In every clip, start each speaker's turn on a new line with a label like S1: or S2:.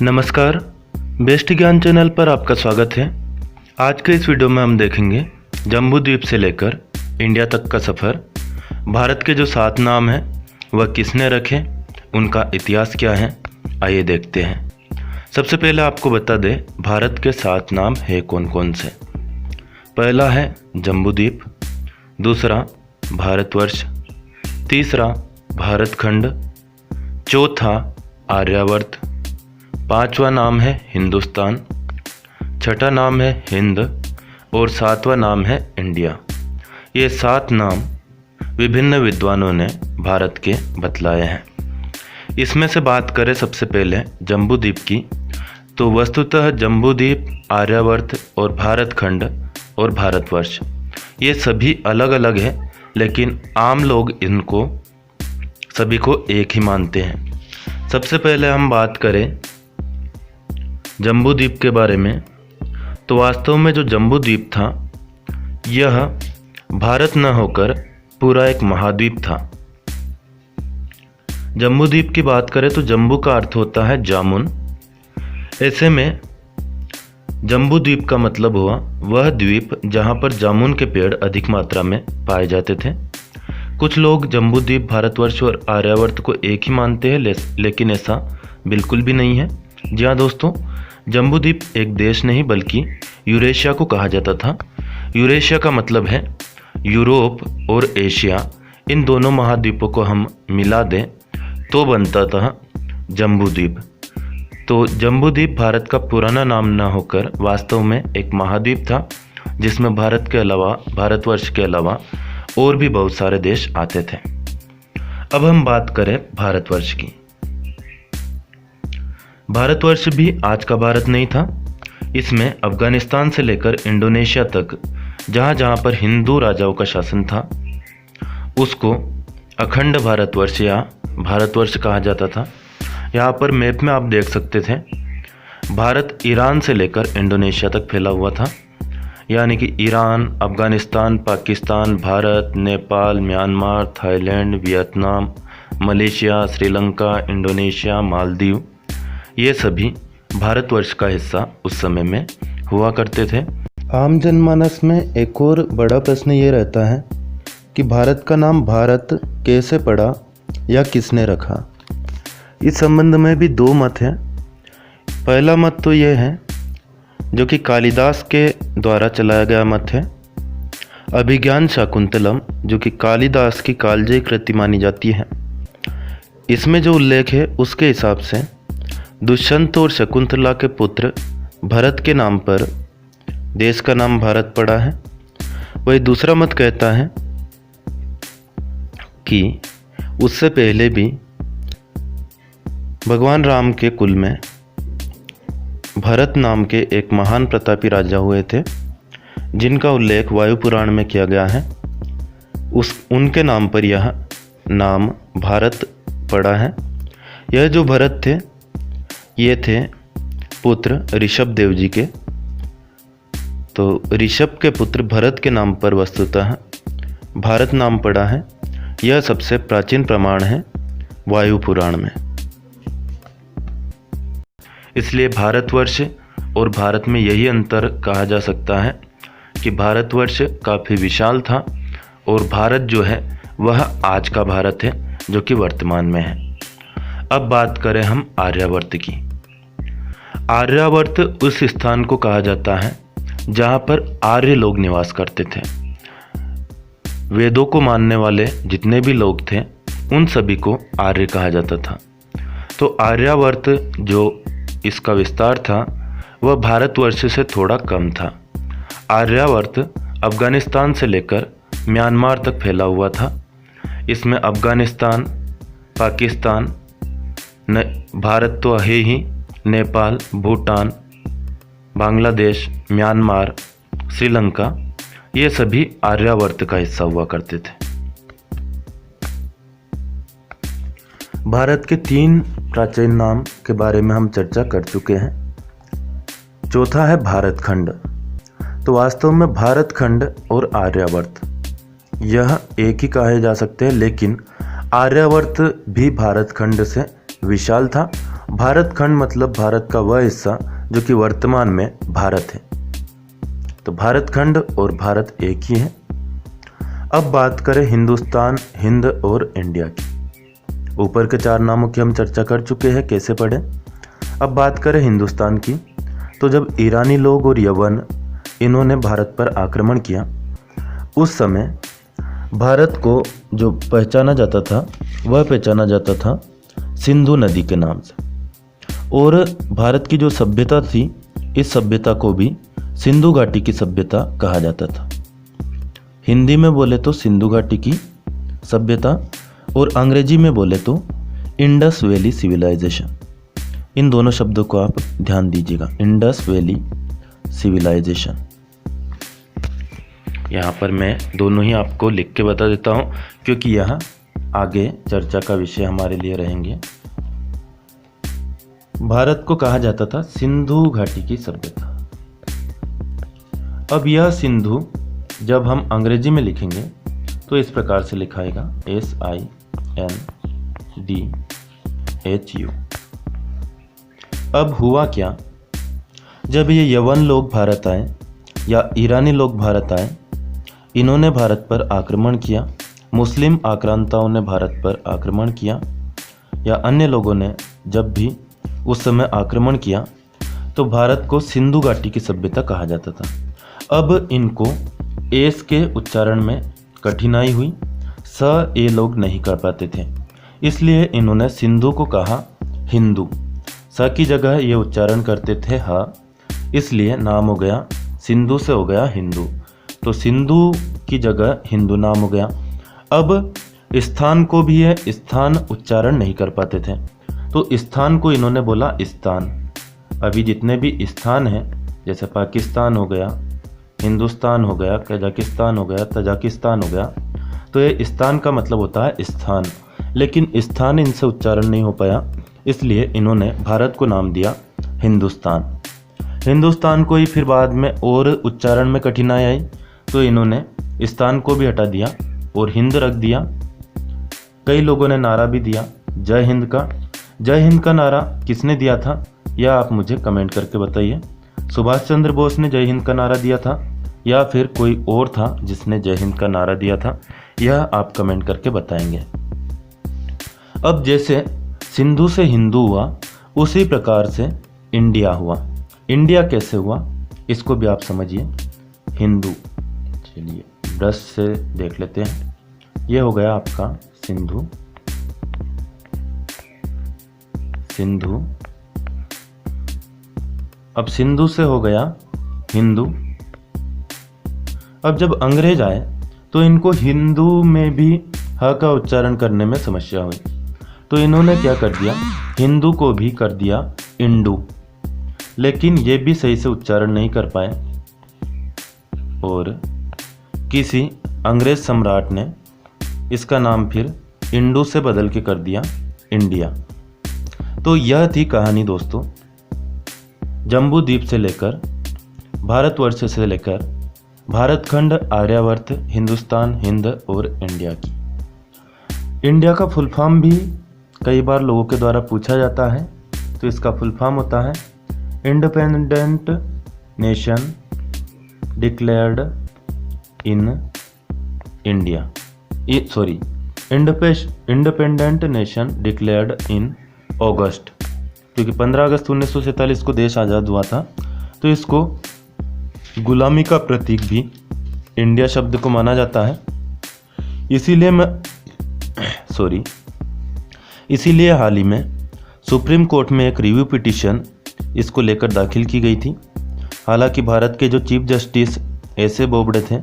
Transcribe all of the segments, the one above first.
S1: नमस्कार, बेस्ट ज्ञान चैनल पर आपका स्वागत है। आज के इस वीडियो में हम देखेंगे जम्बूद्वीप से लेकर इंडिया तक का सफ़र। भारत के जो 7 नाम हैं वह किसने रखे, उनका इतिहास क्या है, आइए देखते हैं। सबसे पहले आपको बता दें भारत के 7 नाम है कौन कौन से। पहला है जम्बूद्वीप, दूसरा भारतवर्ष, तीसरा भारतखंड, चौथा आर्यावर्त, पांचवा नाम है हिंदुस्तान, छठा नाम है हिंद और 7वां नाम है इंडिया। ये 7 नाम विभिन्न विद्वानों ने भारत के बतलाए हैं। इसमें से बात करें सबसे पहले जम्बूद्वीप की, तो वस्तुतः जम्बूद्वीप, आर्यावर्त और भारतखंड और भारतवर्ष ये सभी अलग अलग हैं, लेकिन आम लोग इनको सभी को एक ही मानते हैं। सबसे पहले हम बात करें जम्बूद्वीप के बारे में, तो वास्तव में जो जम्बूद्वीप था यह भारत न होकर पूरा एक महाद्वीप था। जम्बूद्वीप की बात करें तो जम्बू का अर्थ होता है जामुन। ऐसे में जम्बूद्वीप का मतलब हुआ वह द्वीप जहां पर जामुन के पेड़ अधिक मात्रा में पाए जाते थे। कुछ लोग जम्बूद्वीप, भारतवर्ष और आर्यावर्त को एक ही मानते हैं, लेकिन ऐसा बिल्कुल भी नहीं है। जी हाँ दोस्तों, जम्बूद्वीप एक देश नहीं बल्कि यूरेशिया को कहा जाता था। यूरेशिया का मतलब है यूरोप और एशिया, इन दोनों महाद्वीपों को हम मिला दें तो बनता था जम्बूद्वीप। तो जम्बूद्वीप भारत का पुराना नाम न होकर वास्तव में एक महाद्वीप था, जिसमें भारत के अलावा, भारतवर्ष के अलावा और भी बहुत सारे देश आते थे। अब हम बात करें भारतवर्ष की। भारतवर्ष भी आज का भारत नहीं था। इसमें अफगानिस्तान से लेकर इंडोनेशिया तक जहाँ जहाँ पर हिंदू राजाओं का शासन था उसको अखंड भारतवर्ष या भारतवर्ष कहा जाता था। यहाँ पर मैप में आप देख सकते थे भारत ईरान से लेकर इंडोनेशिया तक फैला हुआ था, यानी कि Iran, Afghanistan, Pakistan, Bharat, Nepal, Myanmar, Thailand, Vietnam, Malaysia, Sri Lanka, Indonesia, Maldives, ये सभी भारतवर्ष का हिस्सा उस समय में हुआ करते थे। आम जनमानस में एक और बड़ा प्रश्न ये रहता है कि भारत का नाम भारत कैसे पड़ा या किसने रखा। इस संबंध में भी 2 मत हैं। पहला मत तो ये है जो कि कालिदास के द्वारा चलाया गया मत है, अभिज्ञान शाकुंतलम, जो कि कालिदास की कालजयी कृति मानी जाती है। इसमें जो उल्लेख है उसके हिसाब से दुष्यंत और शकुंतला के पुत्र भरत के नाम पर देश का नाम भारत पड़ा है। वही दूसरा मत कहता है कि उससे पहले भी भगवान राम के कुल में भरत नाम के एक महान प्रतापी राजा हुए थे, जिनका उल्लेख वायु पुराण में किया गया है। उनके नाम पर यह नाम भारत पड़ा है। यह जो भरत थे ये थे पुत्र ऋषभ देव जी के। तो ऋषभ के पुत्र भरत के नाम पर वस्तुतः भारत नाम पड़ा है। यह सबसे प्राचीन प्रमाण है वायु पुराण में। इसलिए भारतवर्ष और भारत में यही अंतर कहा जा सकता है कि भारतवर्ष काफ़ी विशाल था और भारत जो है वह आज का भारत है, जो कि वर्तमान में है। अब बात करें हम आर्यावर्त की। आर्यावर्त उस स्थान को कहा जाता है जहाँ पर आर्य लोग निवास करते थे। वेदों को मानने वाले जितने भी लोग थे उन सभी को आर्य कहा जाता था। तो आर्यावर्त जो इसका विस्तार था वह भारतवर्ष से थोड़ा कम था। आर्यावर्त अफगानिस्तान से लेकर म्यांमार तक फैला हुआ था। इसमें अफगानिस्तान, पाकिस्तान, भारत तो है ही, नेपाल, भूटान, बांग्लादेश, म्यांमार, श्रीलंका, ये सभी आर्यावर्त का हिस्सा हुआ करते थे। भारत के 3 प्राचीन नाम के बारे में हम चर्चा कर चुके हैं। चौथा है भारतखंड। तो वास्तव में भारतखंड और आर्यावर्त यह एक ही कहे जा सकते हैं, लेकिन आर्यावर्त भी भारतखंड से विशाल था भारत खंड मतलब भारत का वह हिस्सा जो कि वर्तमान में भारत है। तो भारत खंड और भारत एक ही है। अब बात करें हिंदुस्तान, हिंद और इंडिया की। ऊपर के 4 नामों की हम चर्चा कर चुके हैं, कैसे पढ़ें। अब बात करें हिंदुस्तान की, तो जब ईरानी लोग और यवन इन्होंने भारत पर आक्रमण किया, उस समय भारत को जो पहचाना जाता था वह पहचाना जाता था सिंधु नदी के नाम से। और भारत की जो सभ्यता थी, इस सभ्यता को भी सिंधु घाटी की सभ्यता कहा जाता था। हिंदी में बोले तो सिंधु घाटी की सभ्यता और अंग्रेजी में बोले तो इंडस वैली सिविलाइजेशन। इन दोनों शब्दों को आप ध्यान दीजिएगा, इंडस वैली सिविलाइजेशन। यहाँ पर मैं दोनों ही आपको लिख के बता देता हूँ, क्योंकि यह आगे चर्चा का विषय हमारे लिए रहेंगे। भारत को कहा जाता था सिंधु घाटी की सभ्यता। अब यह सिंधु जब हम अंग्रेजी में लिखेंगे तो इस प्रकार से लिखाएगा SINDHU। अब हुआ क्या, जब ये यवन लोग भारत आए या ईरानी लोग भारत आए, इन्होंने भारत पर आक्रमण किया, मुस्लिम आक्रांताओं ने भारत पर आक्रमण किया या अन्य लोगों ने जब भी उस समय आक्रमण किया, तो भारत को सिंधु घाटी की सभ्यता कहा जाता था। अब इनको एस के उच्चारण में कठिनाई हुई, स ए लोग नहीं कर पाते थे, इसलिए इन्होंने सिंधु को कहा हिंदू। स की जगह ये उच्चारण करते थे ह, इसलिए नाम हो गया, सिंधु से हो गया हिंदू। तो सिंधु की जगह हिंदू नाम हो गया। अब स्थान को भी ये स्थान उच्चारण नहीं कर पाते थे, तो स्थान को इन्होंने बोला स्थान। अभी जितने भी स्थान हैं, जैसे पाकिस्तान हो गया, हिंदुस्तान हो गया, कजाकिस्तान हो गया, तजाकिस्तान हो गया, तो ये स्थान का मतलब होता है स्थान। लेकिन स्थान इनसे उच्चारण नहीं हो पाया, इसलिए इन्होंने भारत को नाम दिया हिंदुस्तान। हिंदुस्तान को ही फिर बाद में और उच्चारण में कठिनाई आई, तो इन्होंने स्थान को भी हटा दिया और हिंद रख दिया। कई लोगों ने नारा भी दिया जय हिंद का। जय हिंद का नारा किसने दिया था, यह आप मुझे कमेंट करके बताइए। सुभाष चंद्र बोस ने जय हिंद का नारा दिया था या फिर कोई और था जिसने जय हिंद का नारा दिया था, यह आप कमेंट करके बताएंगे। अब जैसे सिंधु से हिंदू हुआ, उसी प्रकार से इंडिया हुआ। इंडिया कैसे हुआ, इसको भी आप समझिए। हिंदू, चलिए ब्रश से देख लेते हैं। यह हो गया आपका सिंधु, सिंधु। अब सिंधु से हो गया हिंदू। अब जब अंग्रेज आए तो इनको हिंदू में भी ह का उच्चारण करने में समस्या हुई, तो इन्होंने क्या कर दिया, हिंदू को भी कर दिया इंडू। लेकिन ये भी सही से उच्चारण नहीं कर पाए और किसी अंग्रेज सम्राट ने इसका नाम फिर इंडू से बदल के कर दिया इंडिया। तो यह थी कहानी दोस्तों, जम्बू द्वीप से लेकर भारतवर्ष से लेकर भारत खंड, आर्यावर्त, हिंदुस्तान, हिंद और इंडिया की। इंडिया का फुल फॉर्म भी कई बार लोगों के द्वारा पूछा जाता है, तो इसका फुल फॉर्म होता है independent nation declared in India, sorry independent nation declared in August, क्योंकि 15 अगस्त 1947 को देश आज़ाद हुआ था, तो इसको गुलामी का प्रतीक भी इंडिया शब्द को माना जाता है। इसीलिए हाल ही में सुप्रीम कोर्ट में एक रिव्यू पिटीशन इसको लेकर दाखिल की गई थी। हालांकि भारत के जो चीफ जस्टिस एस.ए. बोबडे थे,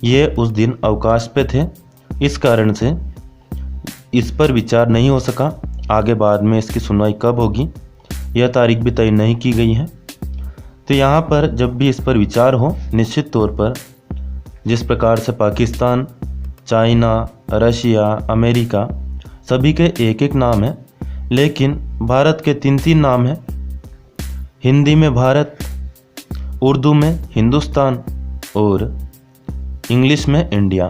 S1: ये उस दिन अवकाश पे थे, इस कारण से इस पर विचार नहीं हो सका। आगे बाद में इसकी सुनवाई कब होगी, यह तारीख भी तय नहीं की गई है। तो यहाँ पर जब भी इस पर विचार हो, निश्चित तौर पर जिस प्रकार से पाकिस्तान, चाइना, रशिया, अमेरिका सभी के एक एक नाम है, लेकिन भारत के 3-3 नाम हैं। हिंदी में भारत, उर्दू में हिंदुस्तान और इंग्लिश में इंडिया।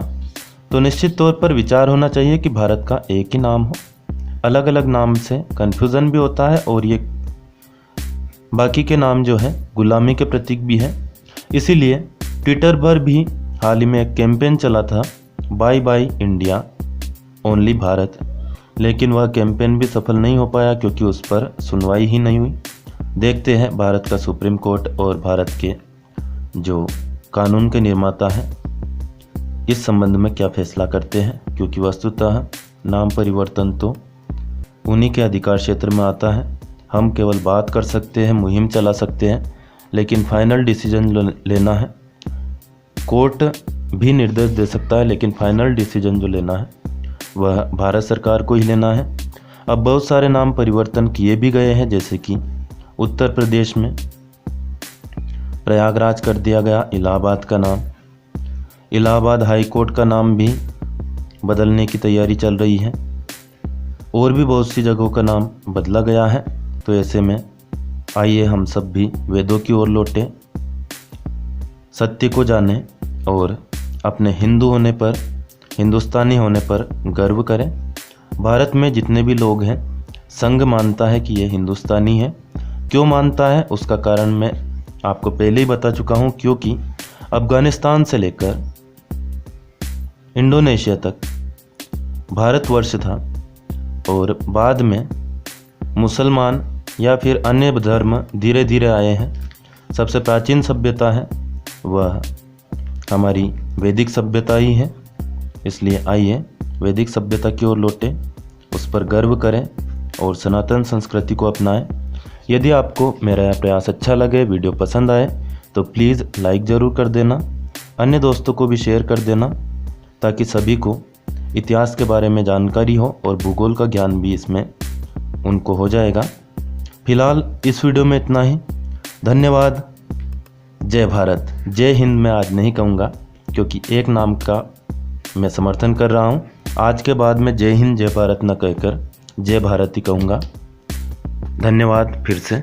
S1: तो निश्चित तौर पर विचार होना चाहिए कि भारत का एक ही नाम हो। अलग अलग नाम से कन्फ्यूज़न भी होता है और ये बाकी के नाम जो है गुलामी के प्रतीक भी है। इसीलिए ट्विटर पर भी हाल ही में एक कैंपेन चला था, buy buy India only Bharat, लेकिन वह कैंपेन भी सफल नहीं हो पाया क्योंकि उस पर सुनवाई ही नहीं हुई। देखते हैं भारत का सुप्रीम कोर्ट और भारत के जो कानून के निर्माता हैं इस संबंध में क्या फैसला करते हैं, क्योंकि वस्तुतः नाम परिवर्तन तो उन्हीं के अधिकार क्षेत्र में आता है। हम केवल बात कर सकते हैं, मुहिम चला सकते हैं, लेकिन फाइनल डिसीजन लेना है। कोर्ट भी निर्देश दे सकता है, लेकिन फाइनल डिसीजन जो लेना है वह भारत सरकार को ही लेना है। अब बहुत सारे नाम परिवर्तन किए भी गए हैं, जैसे कि उत्तर प्रदेश में प्रयागराज कर दिया गया इलाहाबाद का नाम। इलाहाबाद हाई कोर्ट का नाम भी बदलने की तैयारी चल रही है। और भी बहुत सी जगहों का नाम बदला गया है। तो ऐसे में आइए हम सब भी वेदों की ओर लौटे, सत्य को जाने और अपने हिंदू होने पर, हिंदुस्तानी होने पर गर्व करें। भारत में जितने भी लोग हैं, संघ मानता है कि ये हिंदुस्तानी है। क्यों मानता है उसका कारण मैं आपको पहले ही बता चुका हूँ, क्योंकि अफ़गानिस्तान से लेकर इंडोनेशिया तक भारतवर्ष था और बाद में मुसलमान या फिर अन्य धर्म धीरे धीरे आए हैं। सबसे प्राचीन सभ्यता है वह हमारी वैदिक सभ्यता ही है। इसलिए आइए वैदिक सभ्यता की ओर लौटे, उस पर गर्व करें और सनातन संस्कृति को अपनाएं। यदि आपको मेरा यह प्रयास अच्छा लगे, वीडियो पसंद आए, तो प्लीज़ लाइक ज़रूर कर देना, अन्य दोस्तों को भी शेयर कर देना, ताकि सभी को इतिहास के बारे में जानकारी हो और भूगोल का ज्ञान भी इसमें उनको हो जाएगा। फिलहाल इस वीडियो में इतना ही। धन्यवाद। जय भारत। जय हिंद मैं आज नहीं कहूँगा, क्योंकि एक नाम का मैं समर्थन कर रहा हूँ। आज के बाद मैं जय हिंद जय भारत न कहकर जय भारत ही कहूँगा। धन्यवाद फिर से।